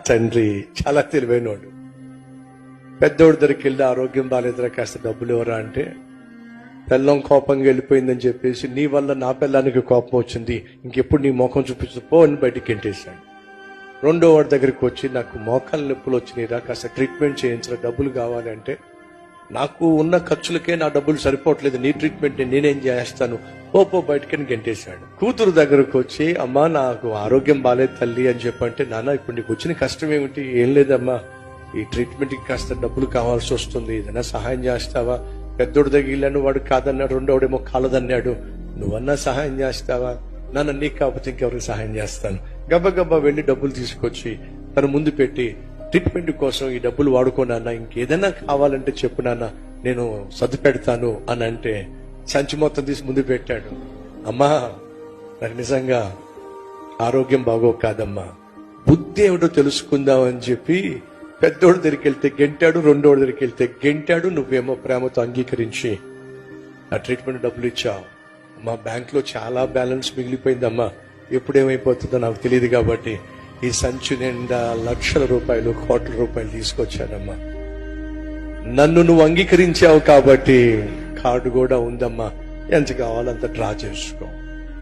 తండ్రి చాలా తెలివైనోడు. పెద్దోడి దగ్గరికి వెళ్ళి ఆరోగ్యం బాగాలేదురా కాస్త డబ్బులు ఎవరా అంటే, పెళ్ళం కోపంగా వెళ్ళిపోయిందని చెప్పేసి నీ వల్ల నా పిల్లానికి కోపం వచ్చింది, ఇంకెప్పుడు నీ మోకం చూపించు పో అని బయటికి ఎంటేశాడు. రెండో వాడి దగ్గరికి వచ్చి నాకు మోకాలు నొప్పులు వచ్చినాయిరా కాస్త ట్రీట్మెంట్ చేయించిన డబ్బులు కావాలి అంటే, నాకు ఉన్న ఖర్చులకే నా డబ్బులు సరిపోవట్లేదు, నీ ట్రీట్మెంట్ నేనేం చేస్తాను పో బయటకని గెంటేశాడు. కూతురు దగ్గరకు వచ్చి అమ్మా నాకు ఆరోగ్యం బాగాలేదు తల్లి అని చెప్పంటే, నాన్న ఇప్పుడు నీకు వచ్చిన కష్టం ఏమిటి? ఏం లేదమ్మా, ఈ ట్రీట్మెంట్కి కాస్త డబ్బులు కావాల్సి వస్తుంది, ఏదైనా సహాయం చేస్తావా? పెద్దోడు తగిలాను, వాడు కాదన్నాడు, రెండోడేమో కాలదన్నాడు, నువ్వన్నా సహాయం చేస్తావా? నాన్న నీకు కాకపోతే ఇంకెవరికి సహాయం చేస్తాను. గబ్బగబ్బా వెళ్ళి డబ్బులు తీసుకొచ్చి తన ముందు పెట్టి, ట్రీట్మెంట్ కోసం ఈ డబ్బులు వాడుకోనన్నా, ఇంకేదైనా కావాలంటే చెప్పు నాన్న నేను సర్దు పెడతాను అని అంటే సంచి మొత్తం తీసి ముందు పెట్టాడు. అమ్మా నాకు నిజంగా ఆరోగ్యం బాగో కాదమ్మా, బుద్ధి ఏమిటో తెలుసుకుందాం అని చెప్పి పెద్దోడు దగ్గరికి వెళ్తే గెంటాడు, రెండోడి దగ్గరికి వెళ్తే గెంటాడు. నువ్వేమో ప్రేమతో అంగీకరించి ఆ ట్రీట్మెంట్ డబ్బులు ఇచ్చావు. మా బ్యాంక్ లో చాలా బ్యాలెన్స్ మిగిలిపోయిందమ్మా, ఎప్పుడేమైపోతుందో నాకు తెలియదు కాబట్టి ఈ సంచి నిండా లక్షల రూపాయలు, కోట్ల రూపాయలు తీసుకొచ్చానమ్మా. నన్ను నువ్వు అంగీకరించావు కాబట్టి కార్డు కూడా ఉందమ్మా, ఎంత కావాలంత డ్రా చేసుకో.